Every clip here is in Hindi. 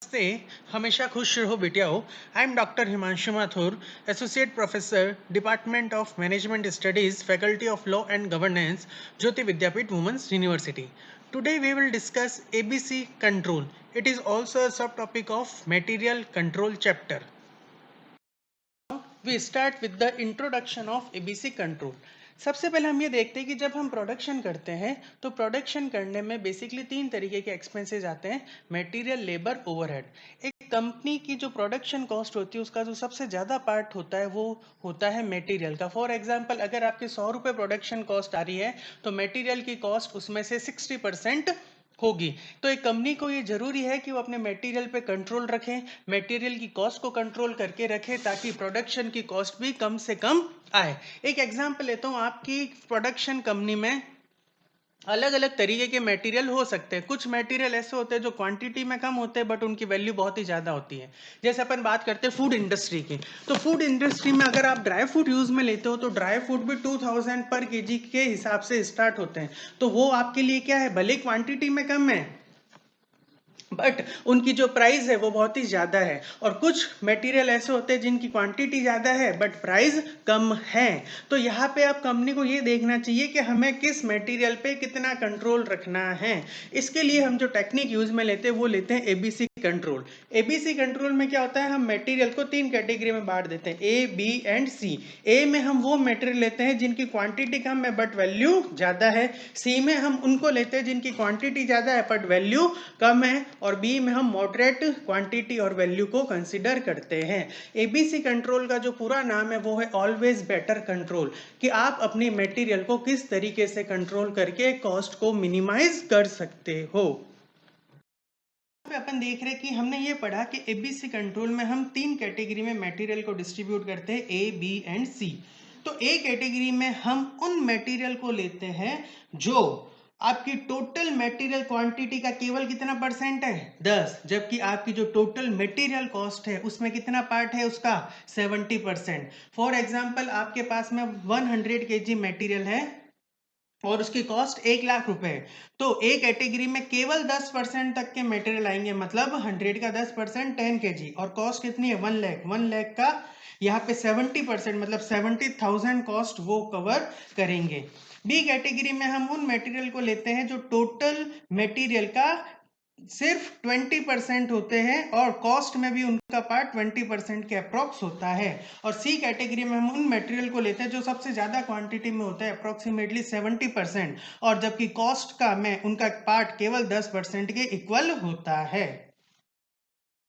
नमस्ते। हमेशा खुश रहो बेटियाओ। I am doctor Himanshu Mathur, associate professor, department of management studies, faculty of law and governance, Jyoti Vidyapeeth women's university. Today we will discuss ABC control. It is also a subtopic of material control chapter. We start with the introduction of ABC control. सबसे पहले हम ये देखते हैं कि जब हम प्रोडक्शन करते हैं तो प्रोडक्शन करने में बेसिकली तीन तरीके के एक्सपेंसेस आते हैं: मटेरियल, लेबर, ओवरहेड. एक कंपनी की जो प्रोडक्शन कॉस्ट होती है उसका जो सबसे ज़्यादा पार्ट होता है वो होता है मटेरियल का. फॉर एग्जांपल, अगर आपकी 100 रुपये प्रोडक्शन कॉस्ट आ रही है तो मटेरियल की कॉस्ट उसमें से 60% होगी. तो एक कंपनी को ये जरूरी है कि वो अपने मटेरियल पे कंट्रोल रखें, मटेरियल की कॉस्ट को कंट्रोल करके रखें ताकि प्रोडक्शन की कॉस्ट भी कम से कम आए. एक एग्जांपल लेता हूँ. आपकी प्रोडक्शन कंपनी में अलग अलग तरीके के मटेरियल हो सकते हैं. कुछ मटेरियल ऐसे होते हैं जो क्वांटिटी में कम होते हैं बट उनकी वैल्यू बहुत ही ज़्यादा होती है. जैसे अपन बात करते हैं फूड इंडस्ट्री की, तो फूड इंडस्ट्री में अगर आप ड्राई फ्रूट यूज़ में लेते हो तो ड्राई फ्रूट भी 2000 पर केजी के हिसाब से स्टार्ट होते हैं. तो वो आपके लिए क्या है, भले क्वांटिटी में कम है बट उनकी जो प्राइस है वो बहुत ही ज़्यादा है. और कुछ मटेरियल ऐसे होते हैं जिनकी क्वांटिटी ज़्यादा है बट प्राइस कम है. तो यहाँ पे आप कंपनी को ये देखना चाहिए कि हमें किस मटेरियल पे कितना कंट्रोल रखना है. इसके लिए हम जो टेक्निक यूज में लेते हैं वो लेते हैं एबीसी कंट्रोल. एबीसी कंट्रोल में क्या होता है, हम मटेरियल को तीन कैटेगरी में बांट देते हैं: ए, बी एंड सी. ए में हम वो मटेरियल लेते हैं जिनकी क्वांटिटी कम है बट वैल्यू ज़्यादा है. सी में हम उनको लेते हैं जिनकी क्वांटिटी ज़्यादा है बट वैल्यू कम है. और बी में हम मॉडरेट क्वांटिटी और वैल्यू को कंसीडर करते हैं. एबीसी कंट्रोल का जो पूरा नाम है वो है ऑलवेज बेटर कंट्रोल, कि आप अपनी मटेरियल को किस तरीके से कंट्रोल करके कॉस्ट को मिनिमाइज कर सकते हो. अपन देख रहे हैं कि हमने ये पढ़ा कि एबीसी कंट्रोल में हम तीन कैटेगरी में मटेरियल को डिस्ट्रीब्यूट करते हैं: ए, बी एंड सी. तो ए कैटेगरी में हम उन मटेरियल को लेते हैं जो आपकी टोटल मटेरियल क्वांटिटी का केवल कितना परसेंट है, 10. जबकि आपकी जो टोटल मटेरियल कॉस्ट है उसमें कितना पार्ट है उसका, 70%. फॉर एग्जांपल, आपके पास में 100 केजी मटेरियल है और उसकी कॉस्ट 1,00,000 रुपए है. तो ए कैटेगरी में केवल 10% तक के मटेरियल आएंगे, मतलब 100 का 10% 10 केजी, और कॉस्ट कितनी है, 1,00,000. 1,00,000 का यहाँ पे 70% मतलब 70,000 कॉस्ट वो कवर करेंगे. बी कैटेगरी में हम उन मटेरियल को लेते हैं जो टोटल मटेरियल का सिर्फ 20% होते हैं और कॉस्ट में भी उनका पार्ट 20% के अप्रोक्स होता है. और सी कैटेगरी में हम उन मटेरियल को लेते हैं जो सबसे ज़्यादा क्वांटिटी में होता है, अप्रोक्सीमेटली 70%, और जबकि कॉस्ट का में उनका पार्ट केवल 10% के इक्वल होता है.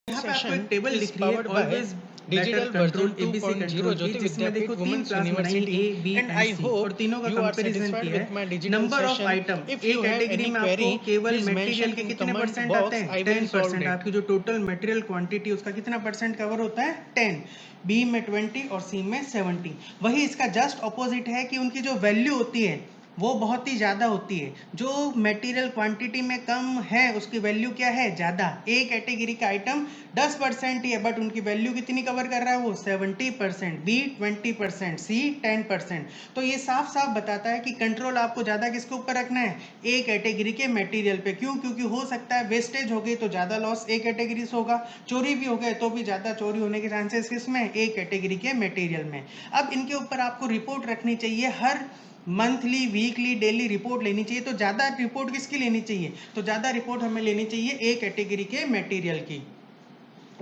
यहाँ पे आपको एक टेबल दिख रही है, always digital control ABC control की, जिसमें देखो तीन क्लास बनाई, ए, बी एंड सी, और तीनों का कंपैरिजन किया है. Number of item, A category में आपको केवल मटेरियल के कितने परसेंट आते हैं, 10%. आपकी जो टोटल मटेरियल क्वांटिटी उसका कितना परसेंट कवर होता है, 10. बी में 20 और सी में 70. वही इसका जस्ट ऑपोजिट है कि उनकी जो वैल्यू होती है वो बहुत ही ज़्यादा होती है. जो मटेरियल क्वांटिटी में कम है उसकी वैल्यू क्या है, ज़्यादा. ए कैटेगरी का आइटम 10% ही है बट उनकी वैल्यू कितनी कवर कर रहा है वो, 70%. बी 20%, सी 10%. तो ये साफ साफ बताता है कि कंट्रोल आपको ज़्यादा किसके ऊपर रखना है, ए कैटेगरी के मटेरियल पे. क्यों, क्योंकि हो सकता है वेस्टेज हो गई तो ज़्यादा लॉस ए कैटेगरी से होगा, चोरी भी हो गए तो भी ज़्यादा चोरी होने के चांसेस किसमें, ए कैटेगरी के मटेरियल में. अब इनके ऊपर आपको रिपोर्ट रखनी चाहिए, हर मंथली, वीकली, डेली रिपोर्ट लेनी चाहिए. तो ज़्यादा रिपोर्ट किसकी लेनी चाहिए, तो ज़्यादा रिपोर्ट हमें लेनी चाहिए ए कैटेगरी के मटेरियल की.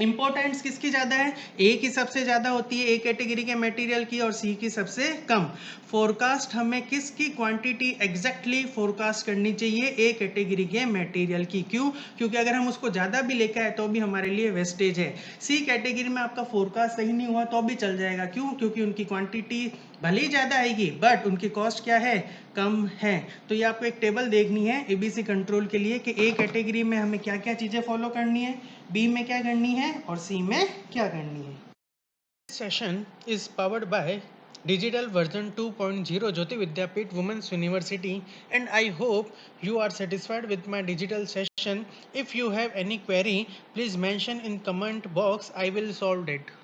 इंपॉर्टेंस किसकी ज़्यादा है, ए की सबसे ज़्यादा होती है ए कैटेगरी के मटेरियल की, और सी की सबसे कम. फोरकास्ट हमें किसकी क्वांटिटी एग्जैक्टली फोरकास्ट करनी चाहिए, ए कैटेगरी के मटेरियल की. क्यों, क्योंकि अगर हम उसको ज़्यादा भी लेकर आए तो भी हमारे लिए वेस्टेज है. सी कैटेगरी में आपका फोरकास्ट सही नहीं हुआ तो भी चल जाएगा. क्यों, क्योंकि उनकी क्वांटिटी भले ही ज़्यादा आएगी बट उनकी कॉस्ट क्या है, कम है. तो ये आपको एक टेबल देखनी है एबीसी कंट्रोल के लिए कि ए कैटेगरी में हमें क्या क्या चीज़ें फॉलो करनी है, बी में क्या करनी है और सी में क्या करनी है. Session is powered by digital version 2.0 Jyoti Vidyapeeth Women's University, and I hope you are satisfied with my digital session. If you have any query, please mention in comment box, I will solve it.